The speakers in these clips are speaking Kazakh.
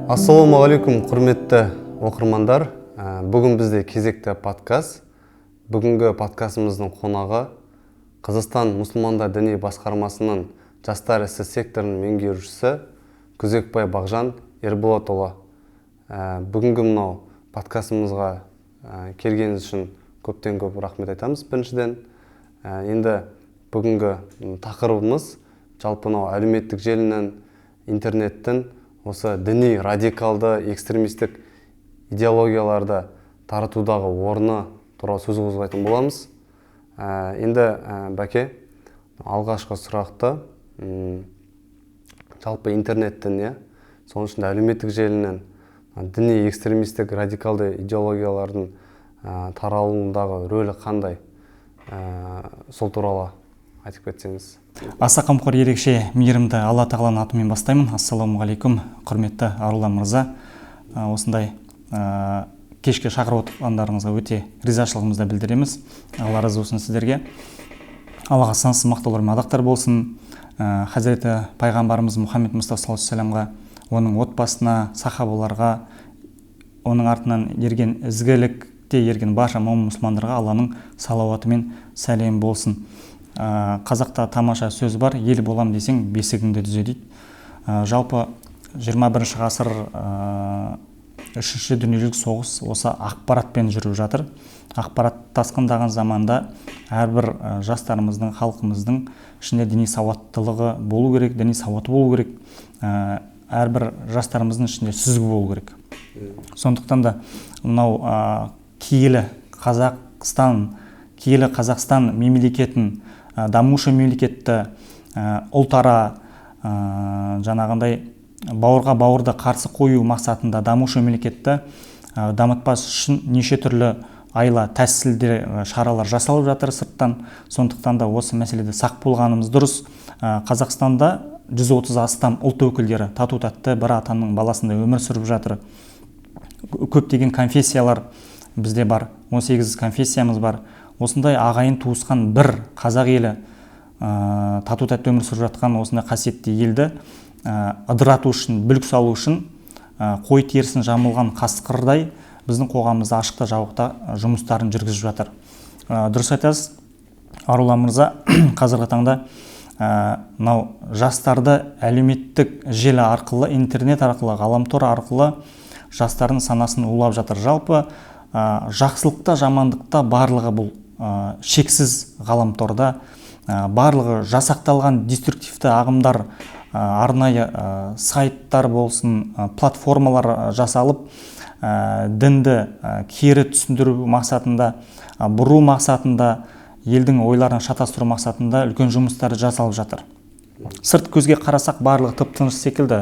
Ассалаумағалейкум, құрметті оқырмандар. Бүгін бізде кезекті подкаст. Бүгінгі подкастымыздың қонағы Қазақстан мұсылмандар діни басқармасының жастар ісі секторының меңгерушісі Күзекбай Бағжан Ерболатұлы. Бүгінгі мынау подкастымызға келгеніңіз үшін көптен көп рахмет айтамыз. Біріншіден, енді бүгінгі тақырыбымыз жалпы әлеуметтік желінің, интернеттің осы діни, радикалды, экстремистік идеологияларды таратудағы орны туралы сөз қозғайтын боламыз. Енді Бәке, алғашқы сұрақты жалпы интернеттің, соның ішінде әлеуметтік желінің діни, экстремистік, радикалды идеологиялардың таралуындағы рөлі қандай? Сол туралы айтып кетсеңіз. Аса қамқор ерекше мейірімді Алла тағаланың атымен бастаймын. Ассалаумағалейкум, құрметті Арулан мырза. Осындай кешке шақырып отырғандарыңызға өте ризашылығымызды білдіреміз. Алла разы болсын сіздерге. Аллаға сансыз мақтаулар мадақтар болсын. Хазіреті пайғамбарымыз Мұхаммед Мұстафа саллаллаху алейхи вассаламға, оның отбасына, сахабаларға, оның артынан ерген ізгілікте ерген барша момын мұсылмандарға Алланың салауаты мен сәлем болсын. Қазақта тамаша сөз бар, ел болам десең бесігіңді түзе дейді. Жалпы 21 ғасыр үшінші дүниежүзілік соғыс осы ақпаратпен жүріп жатыр. Ақпарат тасқындаған заманда әрбір жастарымыздың, халқымыздың ішінде діни сауаттылығы болу керек, діни сауаты болу керек. Әрбір жастарымыздың ішінде сүзгі болу керек. Сондықтан да мынау киелі Қазақстан мемлекетін, дамушы мемлекетті ұлтара жаңағындай бауырға бауырды қарсы қою мақсатында дамушы мемлекетті дамытпас үшін неше түрлі айла тәсілдер, шаралар жасалып жатыр сырттан. Сондықтан да осы мәселеде сақ болғанымыз дұрыс. Қазақстанда 130 астам ұлт өкілдері тату-тәтті бір атаның баласында өмір сүріп жатыр. Көптеген конфессиялар бізде бар, 18 конфессиямыз бар. Осындай ағайын туысқан бір қазақ елі тату-тәтті өмір сүріп жатқан осындай қасиетті елді ыдырату үшін, бүлік салу үшін қой терісін жамылған қасқырдай біздің қоғамымызда ашықта жабықта жұмыстарын жүргізіп жатыр. Дұрыс айтасыз, Арулан мырза, қазіргі таңда мынау жастарды әлеуметтік желі арқылы, интернет арқылы, ғаламтор арқылы жастардың санасын улап жатыр. Жалпы жақсылықта, жамандықта барлығы бұл шексіз ғаламторда, барлығы жасақталған деструктивті ағымдар, арнайы сайттар болсын, платформалар жасалып, дінді кері түсіндіру мақсатында, бұру мақсатында, елдің ойларын шатастыру мақсатында үлкен жұмыстар жасалып жатыр. Сырт көзге қарасақ барлығы тып-тыныш секілді,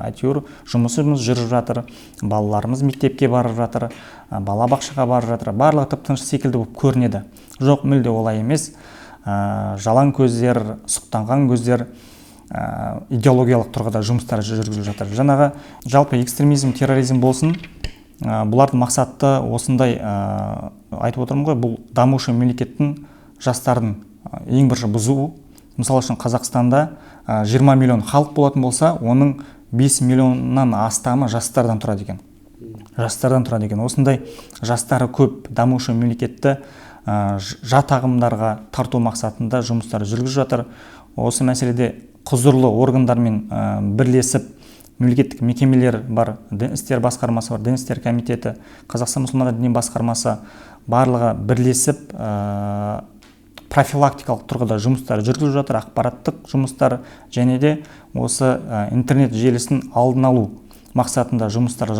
әйтеуір жұмысымыз жүріп жатыр, балаларымыз мектепке барып жатыр, балабақшаға барып жатыр, барлығы тып-тыныш секілді болып көрінеді. Жоқ, мүлде олай емес. Жалаң көздер, сұқтанған көздер, идеологиялық тұрғыда жұмыстар жүргізіліп жатыр. Жаңағы жалпы экстремизм, терроризм болсын, бұлардың мақсаты осындай, айтып отырмын ғой, бұл дамушы мемлекеттің жастардың ең бірінші бұзуы. Мысалы үшін Қазақстанда 20 миллион халық болатын болса, оның 5 миллионнан астамы жастардан тұрады екен. Осындай жастары көп дамушы мемлекетті жат ағымдарға тарту мақсатында жұмыстар жүргізіп жатыр. Осы мәселеде құзырлы органдармен бірлесіп, мемлекеттік мекемелер бар, дін істер басқармасы бар, дін істер комитеті, Қазақстан мұсылмандар діни басқармасы барлығы бірлесіп профилактикалық тұрғыда жұмыстар жүргізіп жатыр, ақпараттық жұмыстар, және де осы интернет желісін алдын алу мақсатында жұмыстар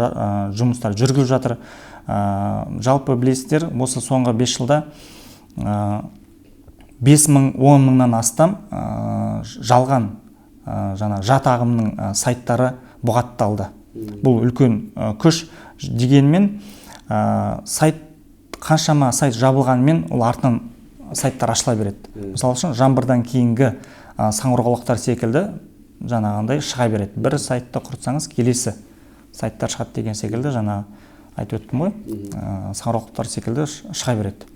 жүргізіп жатыр. Жалпы білесіздер, осы соңғы 5 жылда 5 мың, 10 мыңнан астам жалған жат ағымның сайттары бұғатталды. Бұл үлкен күш. Дегенмен қаншама сайт жабылғанмен ол артынан сайттар ашыла береді. Мысалы үшін жаңбырдан кейінгі саңырауқұлақтар секілді жаңағындай шыға береді. Бір сайтты құртсаңыз келесі сайттар шығады деген секілді, жаңа айтып өттім ғой, саңырауқұлақтар секілді шыға береді.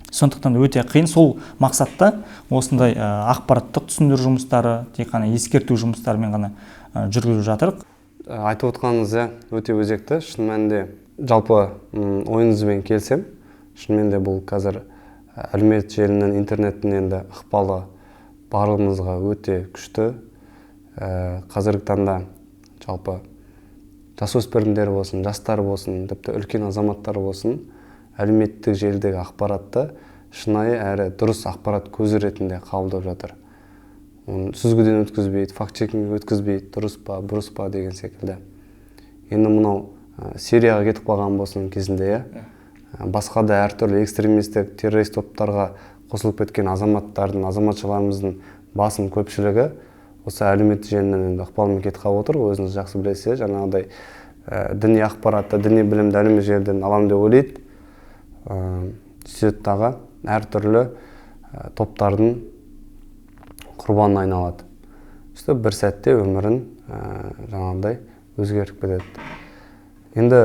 Сондықтан өте қиын. Сол мақсатта осындай ақпараттық түсіндіру жұмыстары, тек қана ескерту жұмыстарымен ғана жүргізіп жатыр. айтып отқаныңыз өте өзекті. Шын мәнінде жалпы ойыңызбен келсем, шынымен де бұл қазір әлеуметтік желінің, интернеттің енді ықпалы барлығымызға өте күшті. Қазіргі таңда жалпы жасөспірімдер болсын, жастар болсын, тіпті үлкен азаматтар болсын, әлеуметтік желідегі ақпаратты шынайы әрі дұрыс ақпарат көзі ретінде қабылдап жатыр. Оны сүзгіден өткізбейді, факт-чекинг өткізбейді, дұрыс па, бұрыс па деген секілді. Енді мынау Сирияға кетіп қалған болсын кезінде, басқа да әртүрлі экстремистік, террорист топтарға қосылып кеткен азаматшыларымыздың басым көпшілігі осы әлеуметтік желінің енді ықпалымен кетіп қалып отыр. Өзіңіз жақсы білесіз, жаңағыдай діни ақпаратты, діни білімді әлеуметтік желіден аламын деп ойлайды. Сөйтіп тағы әртүрлі топтардың құрбанына айналады. Сөйтіп бір сәтте өмірін жаңағыдай өзгеріп кетеді. Енді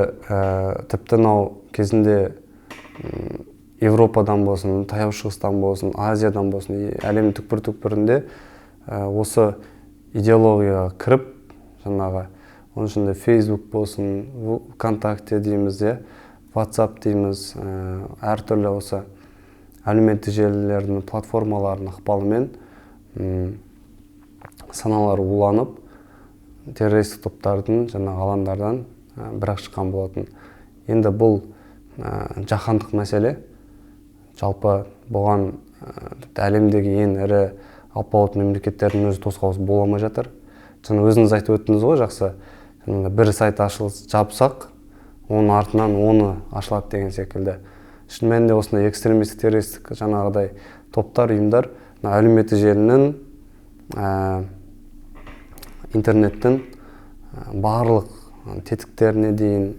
тіпті кезінде Европадан болсын, Таяу Шығыстан болсын, Азиядан болсын, әлемнің түкпір-түкпірінде осы идеологияға кіріп, жаңағы оның ішінде Facebook болсын, ВКонтакте дейміз, WhatsApp дейміз, әртүрлі осы әлеуметтік желілердің платформаларының ықпалымен саналары уланып, террористік топтардың жаңағы алаңдардан бірақ шыққан болатын. Енді бұл жаһандық мәселе. Жалпы бұған әлемдегі ең ірі алпауыт мемлекеттердің өзі тосқауыл бола алмай жатыр. Жаңа өзіңіз айтып өттіңіз ғой, жақсы. Бір сайт жапсақ, оның артынан оны ашылады деген секілді. Шын мәнінде осындай экстремистік, террористік жаңағыдай топтар, ұйымдар әлеуметтік желінің, интернеттің барлық тетіктеріне дейін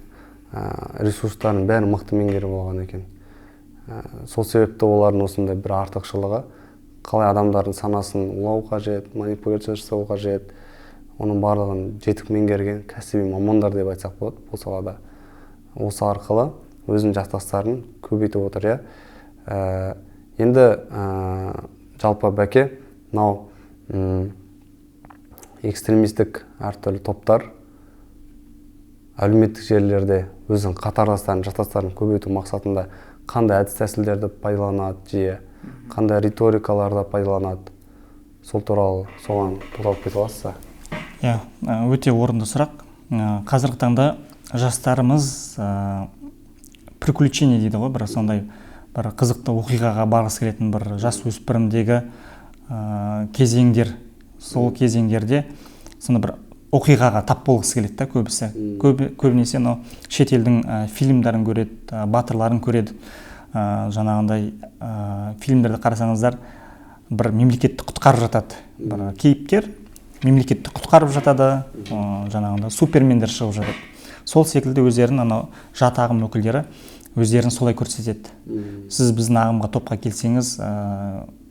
ресурстарын бәрін мықты меңгеріп болған екен. Сол себепті олардың осындай бір артықшылығы, қалай адамдардың санасын улау қажет, манипуляция жасау қажет, оның барлығын жетік меңгерген кәсіби мамандар деп айтсақ болады бұл салада. Осы арқылы өзінің жақтастарын көбейтіп отыр. Енді жалпы бәке, мынау экстремистік әртүрлі топтар әлеуметтік желілерде өзінің қатарластарын, жақтастарын көбейту мақсатында қандай әдіс-тәсілдерді пайдаланады жиі, қандай риторикаларды пайдаланады, сол туралы соған тоқталып кете аласыз ба? Өте орынды сұрақ. Қазіргі таңда жастарымыз приключение дейді ғой, бір сондай бір қызықты оқиғаға барғысы келетін бір жас өспірімдегі кезеңдер, сол кезеңдерде сонда бір оқиғаға тап болғысы келеді көбісі. Көбінесе шетелдің фильмдарын көреді, батырларын көреді. Жаңағындай фильмдерді қарасаңыздар, бір мемлекетті құтқарып жатады. Бір кейіпкер мемлекетті құтқарып жатады, жаңағындай супермендер шығып жатады. Сол секілді өздерін жат ағым өкілдері өздерін солай көрсетеді. Сіз біздің ағымға топқа келсеңіз,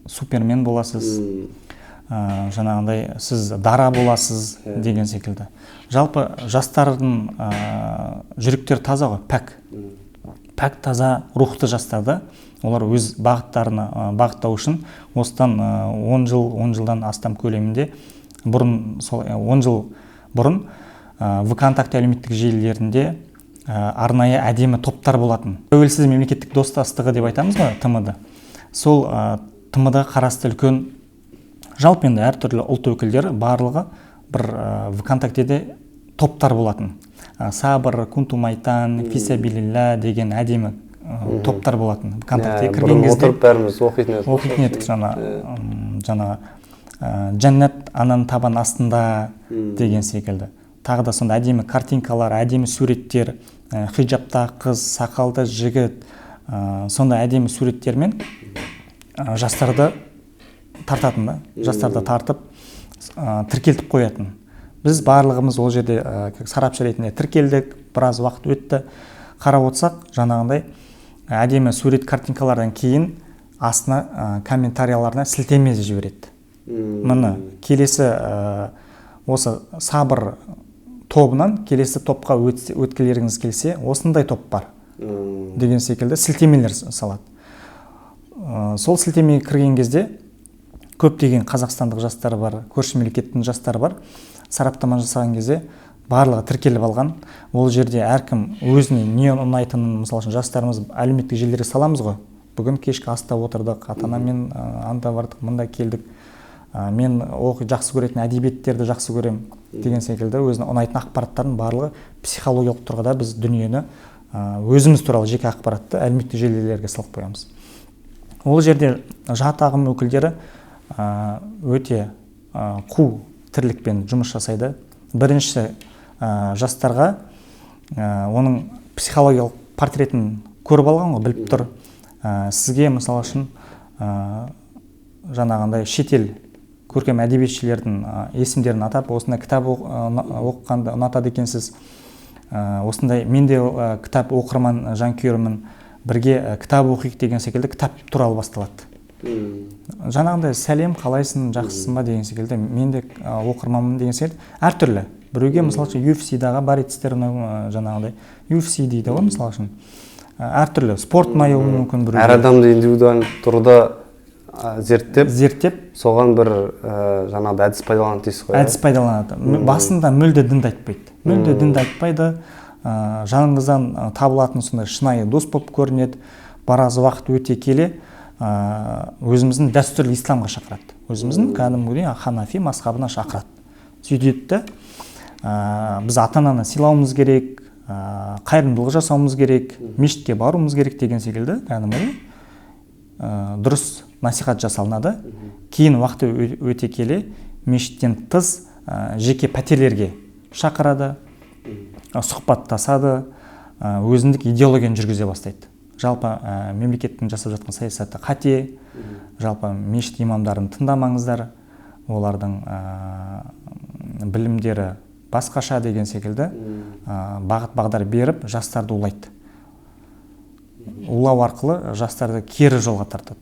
супермен боласыз, жаңағындай сіз дара боласыз деген секілді. Жалпы жастардың жүректері таза ғой, пәк таза рухты жастарды олар өз бағыттарына бағыттау үшін осыдан 10 жылдан астам көлемінде бұрын 10 жыл бұрын ВКонтакте әлеуметтік желілерінде арнайы әдемі топтар болатын. Тәуелсіз мемлекеттік достастығы деп айтамыз ғой, ТМД. Сол ТМД қарасты үлкен жалпы енді әртүрлі ұлт өкілдері барлығы бір ВКонтактеде топтар болатын. Сабыр, Кунтумайтан, Фисабилилля деген әдемі топтар болатын. ВКонтактеге кірген кезде отырып бәріміз оқитын едік жаңа жәннат ананың табан астында деген секілді. Тағы да сонда әдемі картинкалар, әдемі суреттер, хиджабта қыз, сақалды жігіт, сонда әдемі суреттермен жастарды тартатын, жастарды тартып тіркелтіп қоятын. Біз барлығымыз ол жерде сарапшы ретінде тіркелдік, біраз уақыт өтті. Қарап отырсақ, жаңағындай әдемі сурет картинкалардан кейін астына комментарияларына сілтеме жібереді. Міне келесі осы сабыр тобынан келесі топқа өткілеріңіз келсе, осындай топ бар деген секілді сілтемелер салады. Сол сілтемеге кірген кезде көптеген қазақстандық жастар бар, көрші мемлекеттің жастары бар. Сараптама жасаған кезде барлығы тіркеліп алған. Ол жерде әркім өзіне не ұнайтынын, мысалы үшін жастарымыз әлеуметтік желілерге саламыз ғой. Бүгін кешкі аста отырдық, ата-анамен анда бардық, мында келдік. Мен жақсы көретін әдебиеттерді жақсы көрем деген секілді өзіне ұнайтын ақпараттардың барлығы психологиялық тұрғыда біз дүниені өзіміз туралы жеке ақпаратты әлеуметтік желілерге салып қоямыз. Ол жерде жат ағым өкілдері өте қу тірлікпен жұмыс жасайды. Біріншісі жастарға оның психологиялық портретін көріп алған ғой, біліп тұр. Сізге мысалы үшін жаңағындай шетел көркем әдебиетшілердің есімдерін атап, осындай кітап оқығанды ұнатады екенсіз. Осындай мен де кітап оқырман жанкүйерімін, бірге кітап оқиық деген секілді кітап туралы басталады. Жаңағындай сәлем, қалайсың, жақсысың ба деген секілді, мен де оқырманмын деген секілді әртүрлі. Біреуге мысалы үшін UFC-дағы бар етістер жаңағындай UFC дейді ғой, мысалы үшін. Әртүрлі спорт ұнауы мүмкін біреуге. Әр адамды индивидуалды тұрғыда зерттеп, соған бір жаңағыдай әдіс пайдаланады дейсіз ғой. Әдіс пайдаланады. Басында мүлде дінді айтпайды. Мүлде дінді айтпайды. Жаныңыздан табылатын сондай шынайы дос болып көрінеді. Бараз уақыт өте келе өзіміздің дәстүрлі исламға шақырады. Өзіміздің кәдімгідей ханафи мазхабына шақырады. Сөйтеді, біз ата-ананы сыйлауымыз керек, қайырымдылық жасауымыз керек, мешітке баруымыз керек деген секілді кәдімгідей дұрыс насихат жасалынады. Кейін уақыт өте келе мешіттен тыс жеке пәтерлерге шақырады, сұхбаттасады, өзіндік идеологияны жүргізе бастайды. Жалпы мемлекеттің жасап жатқан саясаты қате, жалпы мешіт имамдарын тыңдамаңыздар, олардың білімдері басқаша деген секілді бағыт-бағдар беріп жастарды улайды. Улау арқылы жастарды кері жолға тартады.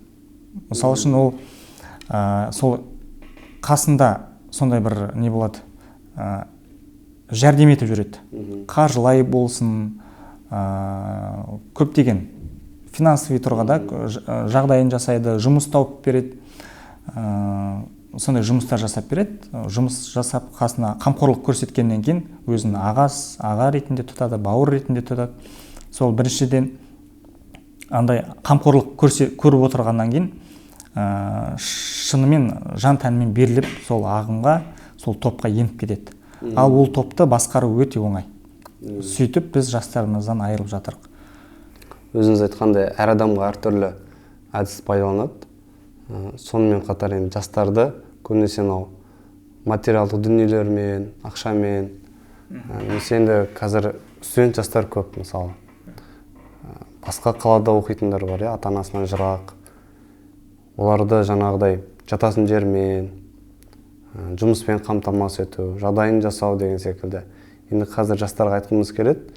Мысалы үшін ол сол қасында сондай бір не болады, жәрдем етіп жүреді. Қаржылай болсын, көптеген финансови тұрғыда жағдайын жасайды, жұмыс тауып береді, сондай жұмыстар жасап береді. Жұмыс жасап қасына қамқорлық көрсеткеннен кейін өзін аға ретінде тұтады, бауыр ретінде тұтады. Сол біріншіден андай қамқорлық көріп отырғаннан кейін шынымен жан тәнімен беріліп сол ағымға, сол топқа еніп кетеді. Ал ол топты басқару өте оңай. Сөйтіп біз жастарымыздан айырылып жатырық. Өзіңіз айтқандай, әр адамға әртүрлі әдіс пайдаланады. Сонымен қатар енді жастарды көбінесе материалдық дүниелермен, ақшамен, енді қазір студент жастар көп, мысалы. Басқа қалада оқитындар бар, ата-анасынан жырақ. Оларды жаңағыдай жататын жермен, жұмыспен қамтамасыз ету, жағдайын жасау деген секілді. Енді қазір жастарға айтқымыз келеді,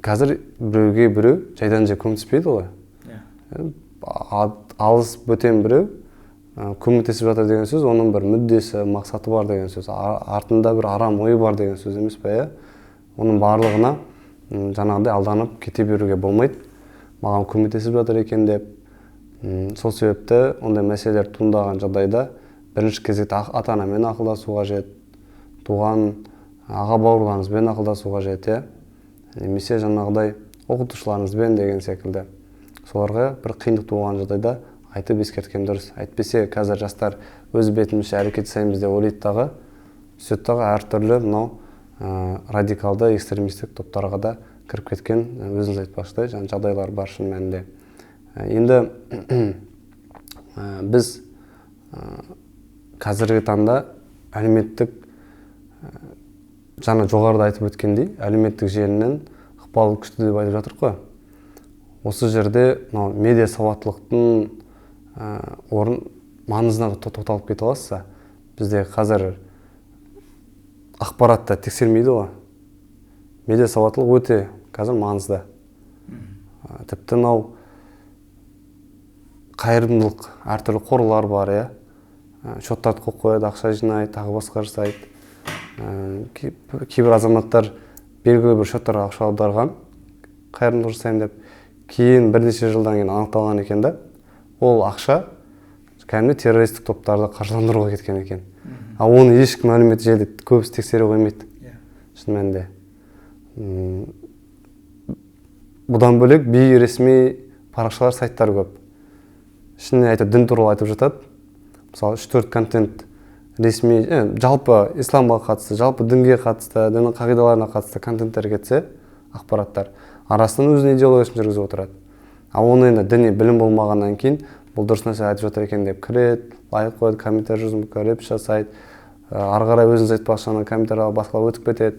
қазір біреуге біреу жайдан жай көмектеспейді ғой. Алыс бөтен біреу көмектесіп жатыр деген сөз, оның бір мүддесі, мақсаты бар деген сөз, артында бір арам ойы бар деген сөз емес пе? Оның барлығына жаңағыдай алданып кете беруге болмайды. Маған көмектесіп жатыр екен деп. Сол себепті ондай мәселелер туындаған жағдайда бірінші кезекте ата-анамен ақылдасу қажет, туған аға бауырларыңызбен ақылдасу қажет, немесе жаңағыдай оқытушыларыңызбен деген секілді. Соларға бір қиындық туған жағдайда айтып ескерткен дұрыс. Әйтпесе қазір жастар өз бетімізше әрекет жасаймыз деп ойлайды дағы, сөйттағы әртүрлі радикалды экстремистік топтарға да кіріп кеткен, өзіңіз айтпақшыдай жағдайлар бар шын мәнінде. Енді біз қазіргі таңда әлеуметтік, жаңа жоғарыда айтып өткендей, әлеуметтік желінің ықпалы күшті деп айтып жатыр қой. Осы жерде медиа сауаттылықтың орын маңызына тоқталып кете аласыз. Бізде қазір ақпаратты тексермейді ғой. Медиа сауаттылық өте қазір маңызды. Тіпті қайырымдылық әртүрлі қорлар бар, шоттарды қойып қояды, ақша жинайды, тағы басқа жасайды. Кейбір азаматтар белгілі бір шоттарға ақша аударған, қайырымдылық жасаймын деп, кейін бірнеше жылдан кейін анықталған екен да, ол ақша кәдімгі террористік топтарды қаржыландыруға кеткен екен. Оны ешкім әлеуметтік желіде көбісі тексере қоймайды. шын мәнінде. Бұдан бөлек бейресми парақшалар, сайттар көп. Шынымен айтып, дін туралы айтып жатады. Мысалы 3-4 контент ресми, жалпы исламға қатысты, жалпы дінге қатысты, діннің қағидаларына қатысты контенттер кетсе, ақпараттар арасынан өзінің идеологиясын жүргізіп отырады. Ал оны енді діни білім болмағаннан кейін бұл дұрыс нәрсе айтып жатыр екен деп кіреді, лайк қояды, комментарий жазып, репост жасайды, ары қарай өзіңіз айтпақшы комментарий басқалар өтіп кетеді.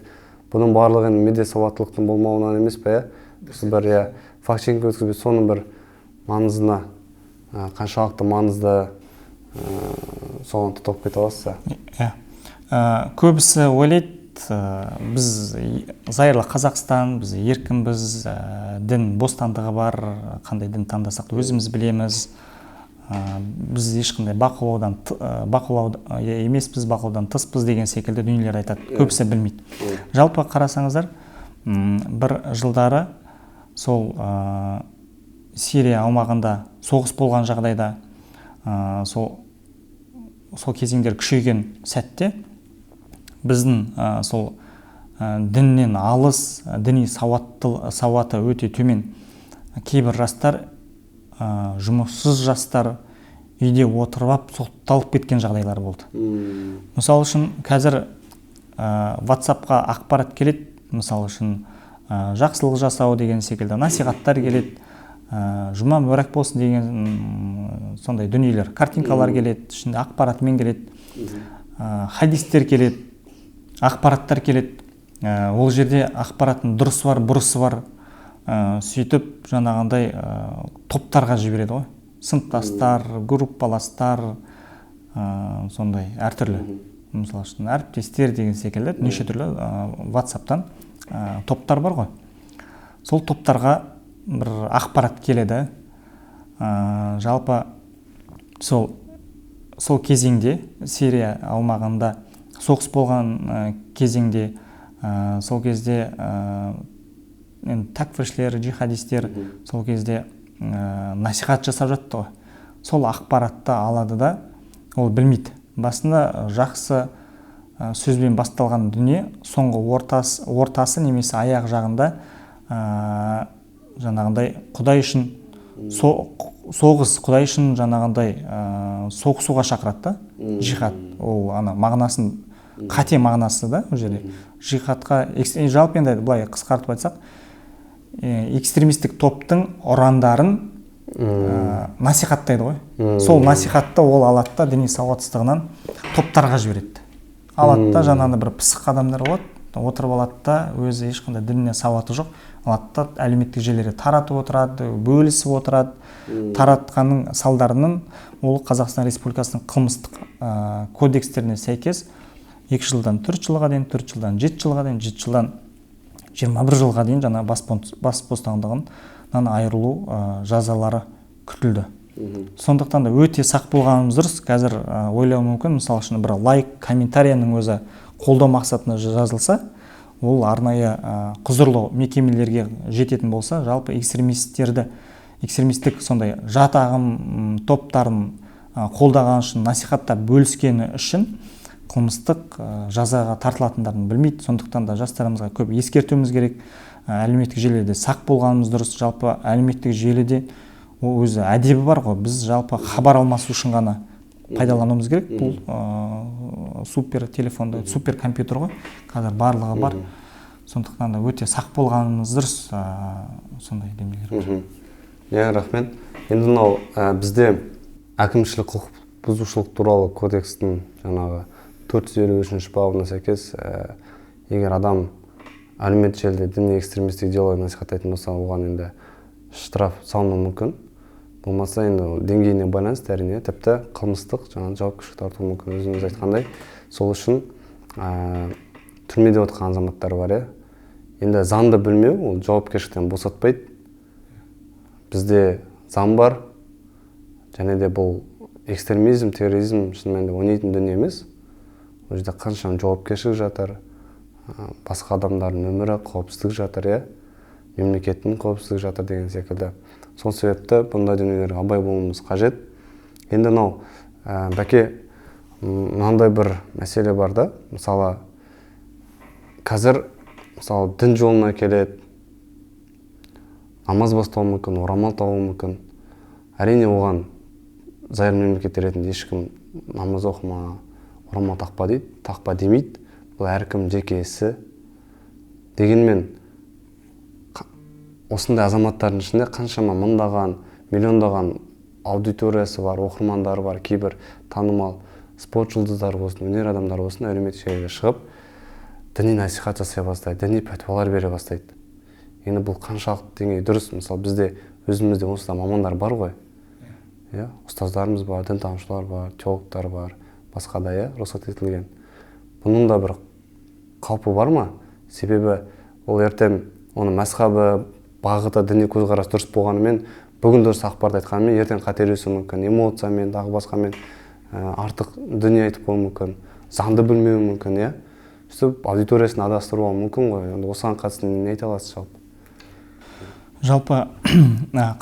Бұның барлығы медиа сауаттылықтың болмауынан емес пе, бір факт-чекинг өткізбей, соның бір маңызына, қаншалықты маңызды соған тұтып кете аласыз. Көбісі ойлайды, біз зайырлы Қазақстан, біз еркінбіз, дін бостандығы бар, қандай дін таңдасақ өзіміз білеміз, біз ешқандай бақылау емеспіз, бақылаудан тыспыз деген секілді дүниелер айтады. Көбісі білмейді. Жалпы қарасаңыздар, бір жылдары сол Сирия аумағында соғыс болған жағдайда, сол кезеңдер күшейген сәтте біздің сол діннен алыс, діни сауаты өте төмен кейбір жастар, жұмыссыз жастар үйде отырып сотталып кеткен жағдайлар болды. Мысалы үшін қазір WhatsApp-қа ақпарат келеді, мысалы үшін жақсылық жасау деген секілді насихаттар келеді, жұма мүбәрәк болсын деген сондай дүниелер, картинкалар келеді, ішінде ақпаратымен келеді, хадистер келеді, ақпараттар келеді. Ол жерде ақпараттың дұрысы бар, бұрысы бар. Сөйтіп жаңағындай топтарға жібереді ғой. Сыныптастар, группаластар, сондай әртүрлі. Мысалы үшін әріптестер деген секілді неше түрлі WhatsApp-тан топтар бар ғой. Сол топтарға бір ақпарат келеді. Жалпы сол кезеңде, Сирия аумағында соғыс болған кезеңде, сол кезде такфиршілер, джихадистер сол кезде насихат жасап жатты ғой. Сол ақпаратты алады да, ол білмейді. Басында жақсы сөзбен басталған дүние, соңғы ортасы немесе аяқ жағында жаңағындай Құдай үшін соғыс, Құдай үшін жаңағындай соғысуға шақырады да, джихад. Ол мағынасын, қате мағынасы да ол жерде. Джихадқа, жалпы енді былай қысқартып айтсақ, экстремистік топтың ұрандарын насихаттайды ғой. Сол насихатты ол алады да, діни сауатсыздығынан топтарға жібереді. Алады да, жаңағындай бір пысық адамдар болады, отырып алады да, өзі ешқандай дініне сауаты жоқ, алады да, әлеуметтік желілерде таратып отырады, бөлісіп отырады. Таратқанның салдарының ол Қазақстан Республикасының қылмыстық кодекстеріне сәйкес 2 жылдан 4 жылға дейін, 4 жылдан 7 жылға дейін, 7 жылдан 21 жылға дейін жаңа бас бостандығынан айырылу жазалары күтілді. Сондықтан да өте сақ болғанымыз дұрыс. Қазір ойлау мүмкін, мысалы үшін бір лайк, комментарияның өзі қолдау мақсатына жазылса, ол арнайы құзырлы мекемелерге жететін болса, жалпы экстремистік сондай жат ағым топтарын қолдаған үшін, насихаттап бөліскені үшін қылмыстық жазаға тартылатындарын білмейді. Сондықтан да жастарымызға көп ескертуіміз керек. Әлеуметтік желіде сақ болғанымыз дұрыс. Жалпы әлеуметтік желіде өзі әдебі бар ғой. Біз жалпы хабар алмасу үшін ғана пайдалануымыз керек. Бұл супер телефонда, супер компьютер ғой. Қазір барлығы бар. Сондықтан да өте сақ болғанымыз дұрыс. Сондай демелер. Рахмет. Енді мынау бізде әкімшілік құқық бұзушылық туралы кодекстің жаңағы 453 бабына сәйкес, егер адам әлеуметтік желіде діни экстремистік идеология насихаттайтын болса, оған енді штраф салынуы мүмкін. Болмаса енді деңгейіне байланысты әрине, тіпті қылмыстық жауапкершілікке тартылуы мүмкін. Өзіңіз айтқандай, сол үшін түрмеде отырған азаматтар бар. Енді заңды білмеу ол жауапкершіліктен босатпайды. Бізде заң бар, және де бұл экстремизм, терроризм шынымен де ойнайтын дүние емес. Ол жерде қаншама жауапкершілік жатыр, басқа адамдардың өмірі, қауіпсіздік жатыр, мемлекеттің қауіпсіздігі жатыр деген секілді. Сол себепті бұндай дүниелерге абай болуымыз қажет. Енді мынау бәке мынандай бір мәселе бар да, мысалы қазір мысалы дін жолына келеді, намаз бастауы мүмкін, орамал тағуы мүмкін. Әрине оған зайыр мемлекет ретінде ешкім намаз оқыма, орамал тақпа дейді, тақпа демейді. Бұл әркім жеке ісі. Дегенмен осындай азаматтардың ішінде қаншама мыңдаған, миллиондаған аудиториясы бар, оқырмандары бар, кейбір танымал спорт жұлдыздары болсын, өнер адамдары болсын, әлеуметтік желіге шығып, діни насихат жасай бастайды, діни пәтуалар бере бастайды. Енді бұл қаншалықты деңгей дұрыс? Мысалы, бізде өзімізде осындай мамандар бар ғой. Иә, ұстаздарымыз бар, дінтанушылар бар, теологтар бар, басқа да, иә, рұқсат етілген. Бұның да бір қаупі бар ма? Себебі ол ертең оның мәзһабы, бағыты, діни көзқарас дұрыс болғанымен, бүгін дұрыс ақпарат айтқанымен, ертең қателесуі мүмкін, эмоциямен, тағы басқамен артық дүние айтып қоюы мүмкін, заңды білмеуі мүмкін, иә. Сөйтіп аудиториясын адастыруы мүмкін ғой. Енді осыған қатысты не айта аласыз жалпы? Жалпы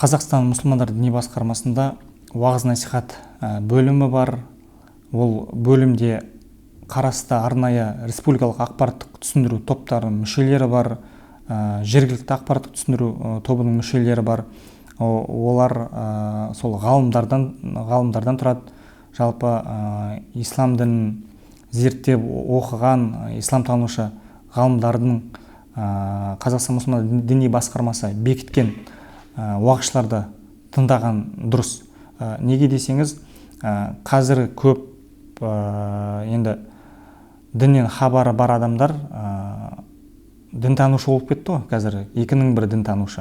Қазақстан мұсылмандар діни басқармасында уағыз насихат бөлімі бар. Ол бөлімде қарасты арнайы республикалық ақпараттық түсіндіру топтарының мүшелері бар, жергілікті ақпараттық түсіндіру тобының мүшелері бар. Олар сол ғалымдардан тұрады. Жалпы ислам дінін зерттеп оқыған исламтанушы ғалымдардың Қазақстан мұсылмандар діни басқармасы бекіткен уағызшыларды тыңдаған дұрыс. Неге десеңіз, қазір көп енді діннен хабары бар адамдар дінтанушы болып кетті ғой. Қазір екінің бірі дінтанушы.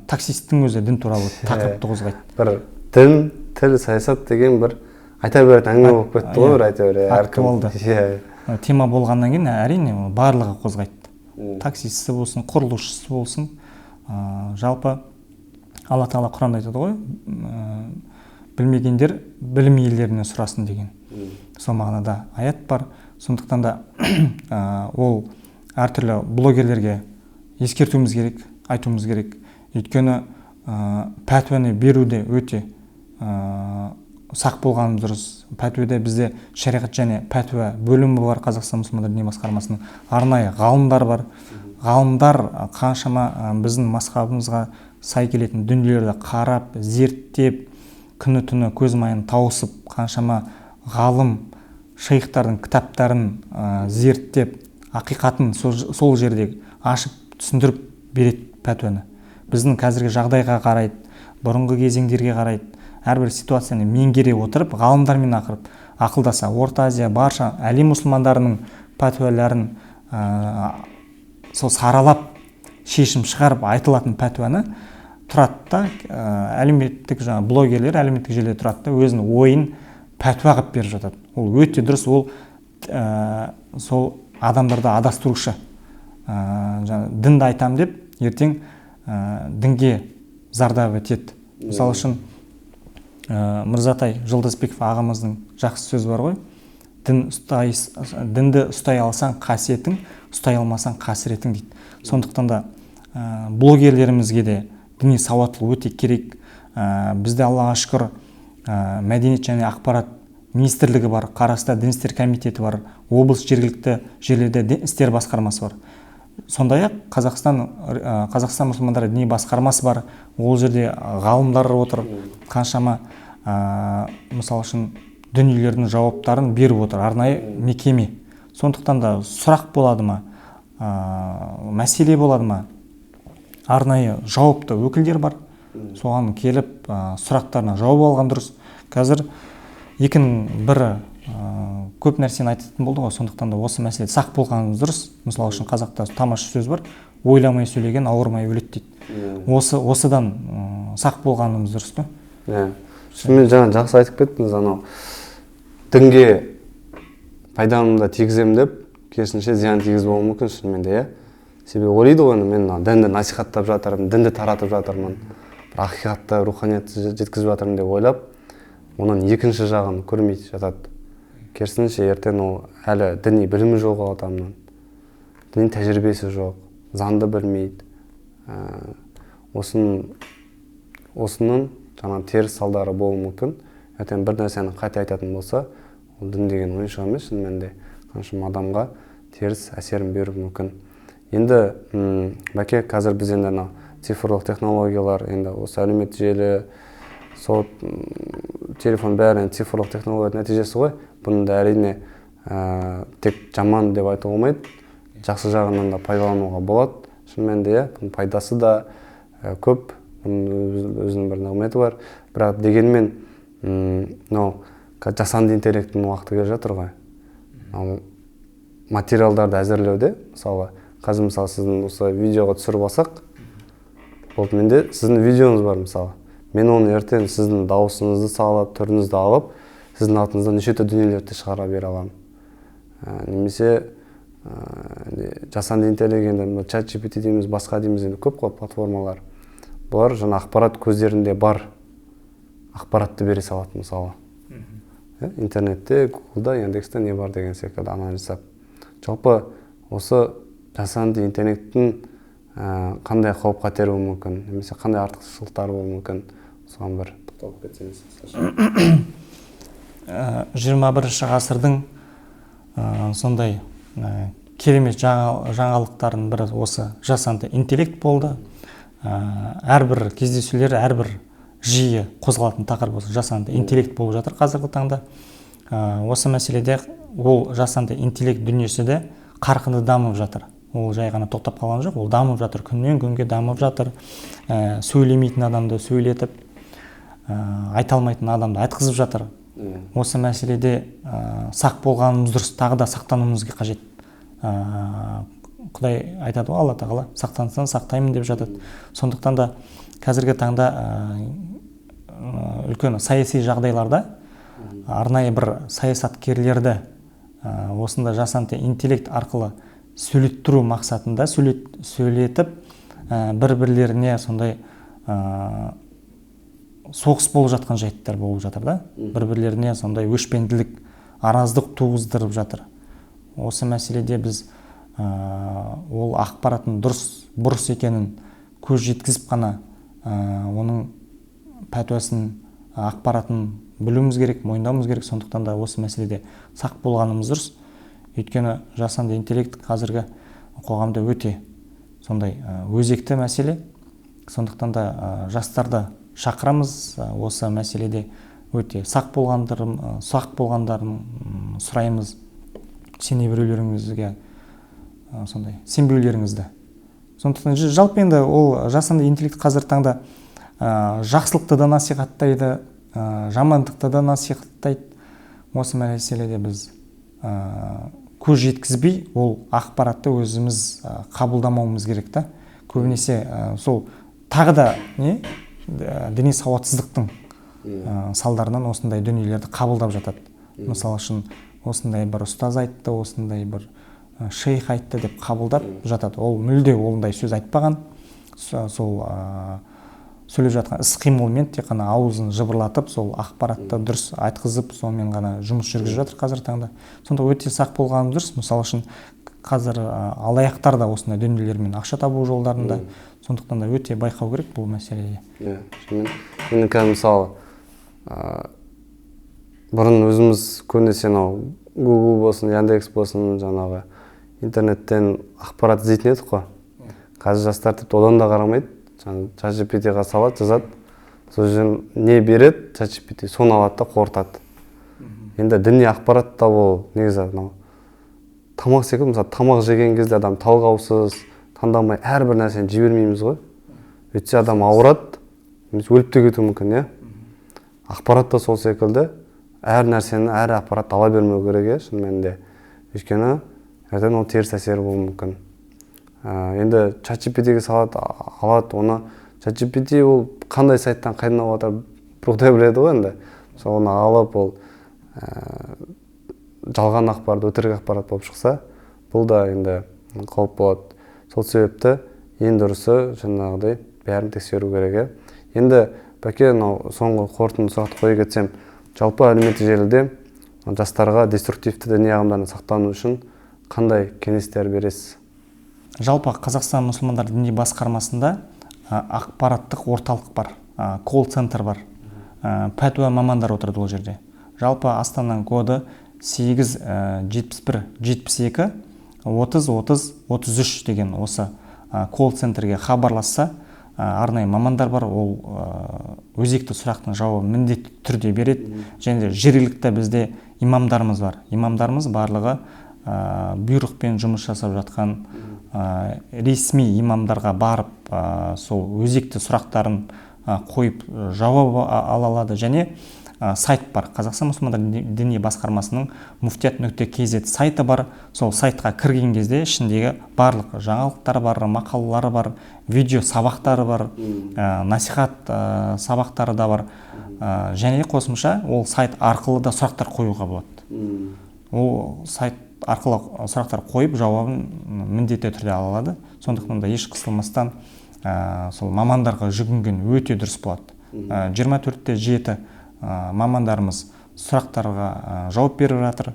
Таксисттің өзі дін туралы тақырыпты қозғайды. Бір дін, тіл, саясат деген бір айта беретін әңгіме болып кетті ғой, әйтеуір. Актуалды тема болғаннан кейін әрине барлығы қозғайды. Таксисті болсын, құрылысшысы болсын. Жалпы Алла Тағала Құранда айтады ғой, білмегендер білім иелерінен сұрасын деген. Сол мағынада аят бар. Сондықтан да ол әртүрлі блогерлерге ескертуіміз керек, айтуымыз керек. Өйткені пәтуаны беруде өте сақ болғанымыз дұрыс. Пәтуада бізде шариғат және пәтуа бөлімі бар. Қазақстан мұсылмандар діни басқармасының арнайы ғалымдар бар. Ғалымдар қаншама біздің мазһабымызға сай келетін дүниелерді қарап, зерттеп, күні-түні көз майын тауысып, қаншама ғалым шейхтардың кітаптарын зерттеп, ақиқатын сол жерде ашып түсіндіріп береді пәтуаны. Біздің қазіргі жағдайға қарайды, бұрынғы кезеңдерге қарайды. Әрбір ситуацияны меңгере отырып, ғалымдармен ақылдаса, Орта Азия барша әлем мұсылмандарының пәтуаларын сол саралап, шешім шығарып айтылатын пәтуаны тұрады да, әлеуметтік блогерлер әлеуметтік желіде тұрады да, өзінің ойын пәтуа қылып беріп жатады. Ол өте дұрыс, ол сол адамдарды адастырушы. Дінді айтам деп, ертең дінге зардап етеді. Мысалы үшін Мырзатай Жылдызбеков ағамыздың жақсы сөзі бар ғой. Дінді ұстай алсаң қасиетің, ұстай алмасаң қасіретің дейді. Сондықтан да блогерлерімізге де діни сауаттылық өте керек. Бізде Аллаға шүкір мәдениет және ақпарат министрлігі бар, қарасты дін істер комитеті бар, облыс жергілікті жерлерде дін істер басқармасы бар. Сондай-ақ Қазақстан мұсылмандар діни басқармасы бар. Ол жерде ғалымдар отыр, қаншама мысалы үшін дүниелердің жауаптарын беріп отыр, арнайы мекеме. Сондықтан да сұрақ болады ма, мәселе болады ма, арнайы жауапты өкілдер бар. Соған келіп сұрақтарына жауап алған дұрыс. Қазір екінің бірі көп нәрсені айтатын болды ғой. Сондықтан да осы мәселеде сақ болғанымыз дұрыс. Мысалы үшін қазақта тамаша сөз бар, ойламай сөйлеген ауырмай өледі дейді. Осыдан сақ болғанымыз дұрыс па? Шынымен жаңа жақсы айтып кеттіңіз, анау дінге пайдамды тигіземін деп, керісінше зиян тигізіп болуы мүмкін шынымен де, иә. Себебі ойлайды ғой, мен дінді насихаттап жатырмын, дінді таратып жатырмын, бір ақиқатты, руханиятты жеткізіп жатырмын деп ойлап, оның екінші жағын көрмей жатады. Керісінше ертең ол әлі діни білімі жоқ адамның, діни тәжірибесі жоқ, заңды білмейді. Осының жаңа теріс салдары болуы мүмкін. Ертең бір нәрсені қате айтатын болса, ол дін деген ойыншық емес, шынымен де қаншама адамға теріс әсерін беруі мүмкін. Енді бәке қазір біз енді цифрлық технологиялар, енді осы әлеуметтік желі, сол телефон бәрі цифрлық технологиялар нәтижесі ғой. Бұны да әрине тек жаман деп айтуға болмайды. Жақсы жағынан да пайдалануға болады. Шын мәнінде бұның пайдасы да көп, өзінің бір нығметі бар. Бірақ дегенмен жасанды интеллекттің уақыты келе жатыр ғой. Материалдарды әзірлеуде, мысалы, қазір мысалы сіздің осы видеоға түсіріп алсақ, менде сіздің видеоңыз бар мысалы. Мен оны ертең сіздің дауысыңызды салып, түріңізді алып, сіздің артыңыздан неше түрлі дүниелерді шығара бере аламын. Немесе жасанды интеллект, ChatGPT дейміз, басқа дейміз, көп қой платформалар. Бұлар жаңа ақпарат көздерінде бар ақпаратты бере салады мысалы. Интернетте, Google'да, Яндексте не бар деген секілді анализ жасап. Жалпы осы жасанды интеллекттің қандай қауіп қатері болуы мүмкін, немесе қандай артықшылықтары болуы мүмкін, соған бір тоқталып кетсеңіз. 21 ғасырдың сондай керемет жаңалықтардың бірі осы жасанды интеллект болды. Әрбір кездесулер, әрбір жиі қозғалатын тақырып осы жасанды интеллект болып жатыр қазіргі таңда. Осы мәселеде ол жасанды интеллект дүниесі де қарқынды дамып жатыр. Ол жай ғана тоқтап қалған жоқ, ол дамып жатыр, күннен күнге дамып жатыр. Сөйлемейтін адамды сөйлетіп, айта алмайтын адамды айтқызып жатыр. Осы мәселеде сақ болғанымыз дұрыс, тағы да сақтануымыз қажет. Құдай айтады ғой, Алла тағала сақтансаң сақтаймын деп жатады. Сондықтан да қазіргі таңда үлкен саяси жағдайларда арнайы бір саясаткерлерді осында жасанды интеллект арқылы сөйлеттіру мақсатында сөйлетіп бір-бірлеріне сондай соғыс болып жатқан жайттар болып жатыр да. Бір-бірлеріне сондай өшпенділік, араздық туғыздырып жатыр. Осы мәселеде біз ол ақпараттың бұрыс екенін көз жеткізіп қана оның пәтуасын, ақпаратын білуіміз керек, мойындауымыз керек. Сондықтан да осы мәселеде сақ болғанымыз дұрыс. Өйткені жасанды интеллект қазіргі қоғамда өте сондай өзекті мәселе. Сондықтан да жастарды шақырамыз осы мәселеде өте сақ болғандарын сұраймыз. Сене біреулеріңізге сондай сенбеулеріңізді. Сондықтан жалпы енді ол жасанды интеллект қазір таңда жақсылықты да насихаттайды, жамандықты да насихаттайды. Осы мәселеде біз көз жеткізбей, ол ақпаратты өзіміз қабылдамауымыз керек та. Көбінесе сол тағы да діни сауатсыздықтың салдарынан осындай дүниелерді қабылдап жатады. Мысалы үшін осындай бір ұстаз айтты, осындай бір шейх айтты деп қабылдап жатады. Ол мүлде ондай сөз айтпаған. Сол сөйлеп жатқан іс-қимылмен тек қана аузын жыбырлатып, сол ақпаратты дұрыс айтқызып, сонымен ғана жұмыс жүргізіп жатыр қазір таңда. Сонда өте сақ болғанымыз дұрыс. Мысалы үшін қазір алаяқтар да осындай дүниелермен ақша табу жолдарында. Сондықтан да өте байқау керек бұл мәселеде. Енді қазір мысалы бұрын өзіміз көбінесе Google болсын, Яндекс болсын, жаңағы интернеттен ақпарат іздейтін едік қой. Қазір жастар тіпті одан да қарамайды. ChatGPT-ға салады, жазады. Сол жерден не береді, ChatGPT соны алады да қорытады. Енді діни ақпарат та ол негізі тамақ секілді, мысалы тамақ жеген кезде адам талғаусыз, таңдамай әрбір нәрсені жібермейміз ғой. Өйтсе адам ауырады, өліп те кетуі мүмкін, Ақпарат та сол секілді. Әр нәрсені, әр ақпарат ала бермеу керек, шын мәнінде. Өйткені ертең ол теріс әсері болуы мүмкін. Енді ChatGPT-ге салады, алады оны. ChatGPT ол қандай сайттан қайдан алып жатыр, Құдай біледі ғой енді. Соны алып ол жалған ақпарат, өтірік ақпарат болып шықса, бұл да енді қауіп болады. Сол себепті ең дұрысы жаңағыдай бәрін тексеру керек. Енді бәке, соңғы қорытынды сұрақты қойып кетсем, жалпы әлеуметтік желіде жастарға деструктивті діни ағымдардан сақтану үшін қандай кеңестер бересіз? Жалпы Қазақстан мұсылмандар діни басқармасында ақпараттық орталық бар, колл-центр бар, пәтуа мамандар отырады ол жерде. Жалпы Астананың коды 87172, 30-30-33 деген осы колл-центрге хабарласса, арнайы мамандар бар, ол өзекті сұрақтың жауабын міндетті түрде береді. Және жергілікті бізде имамдарымыз бар. Имамдарымыз барлығы бұйрықпен жұмыс жасап жатқан ресми имамдарға барып сол өзекті сұрақтарын қойып жауап ала алады. Және сайт бар, Қазақстан мұсылмандар діни басқармасының muftiyat.kz сайты бар. Сол сайтқа кірген кезде ішіндегі барлық жаңалықтар бар, мақалалары бар, видео сабақтары бар, насихат сабақтары да бар. Және қосымша ол сайт арқылы да сұрақтар қоюға болады. Ол сайт арқылы сұрақтар қойып жауабын міндетті түрде ала алады. Сондықтан да еш қысылмастан сол мамандарға жүгінген өте дұрыс болады. 24/7 мамандарымыз сұрақтарға жауап беріп жатыр.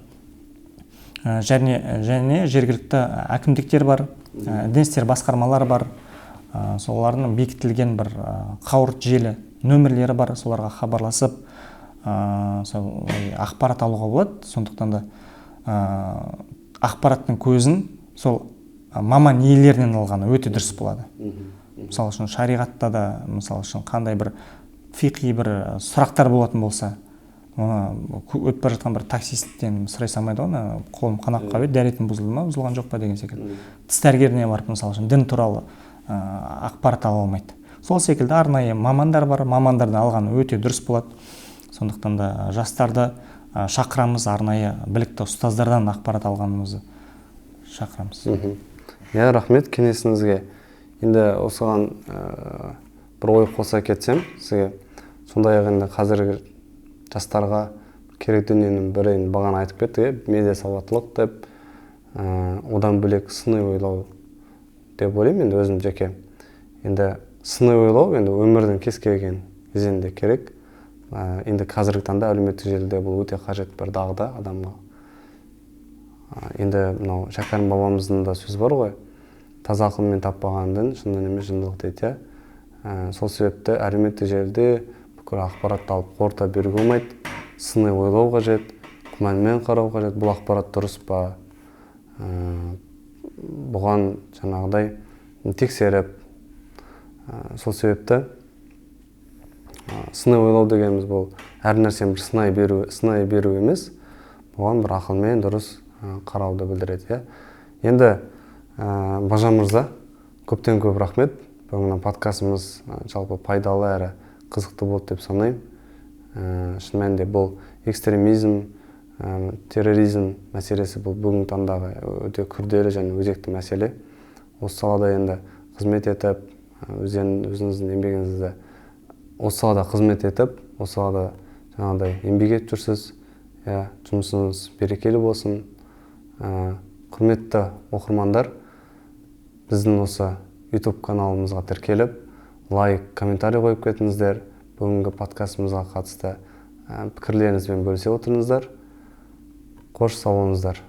Және жергілікті әкімдіктер бар, дін істер басқармалары бар. Солардың бекітілген бір қауырт желі нөмірлері бар, соларға хабарласып ақпарат алуға болады. Сондықтан да ақпараттың көзін сол маман иелерінен алғаны өте дұрыс болады. Мысалы үшін шариғатта да, мысалы үшін қандай бір фиқи бір сұрақтар болатын болса, оны өтіп бара жатқан бір таксисттен сұрай салмайды ғой, қолым қанап қалып еді, дәретім бұзылды ма, бұзылған жоқ па деген секілді. Тіс дәрігеріне барып, мысалы үшін дін туралы ақпарат ала алмайды. Сол секілді арнайы мамандар бар, мамандарды алған өте дұрыс болады. Сондықтан да жастарды шақырамыз, арнайы білікті ұстаздардан ақпарат алғанымызды шақырамыз. Рахмет кеңесіңізге. Енді осыған бір ой қоса кетсем, сізге сондай-ақ енді қазіргі жастарға керек дүниенің бірі бағана айтып кетті, медиа сауаттылық деп, одан бөлек сыни ойлау деп ойлаймын енді өзім жеке. Енді сыни ойлау енді өмірдің кез келген кезеңінде керек. Енді қазіргі таңда әлеуметтік желіде бұл өте қажет бір дағды адамға. Енді мынау Шәкәрім бабамыздың да сөзі бар ғой, таза ақылмен таппаған дін шындық емес жындылық дейді. Сол себепті әлеуметтік желіде бүкіл ақпаратты алып қорыта беруге болмайды. Сыни ойлау қажет, күмәнмен қарау қажет, бұл ақпарат дұрыс па, бұған жаңағыдай тексеріп. Сол себепті сыни ойлау дегеніміз бұл әр нәрсені бір сынай беру емес, бұған бір ақылмен дұрыс қарауды білдіреді. Енді Бажан мырза, көптен көп рахмет. Бүгінгі подкастымыз жалпы пайдалы әрі қызықты болды деп санаймын. Шын мәнінде бұл экстремизм, терроризм мәселесі бұл бүгінгі таңдағы өте күрделі және өзекті мәселе. Осы салада енді қызмет етіп, өзіңіздің еңбегіңізді осы салада қызмет етіп, осы салада жаңағыдай еңбек етіп жүрсіз. Жұмысыңыз берекелі болсын. Құрметті оқырмандар, біздің осы YouTube каналымызға тіркеліп, лайк, комментарий қойып кетіңіздер. Бүгінгі подкастымызға қатысты пікірлеріңізбен бөлісе отырыңыздар. Қош сау болыңыздар.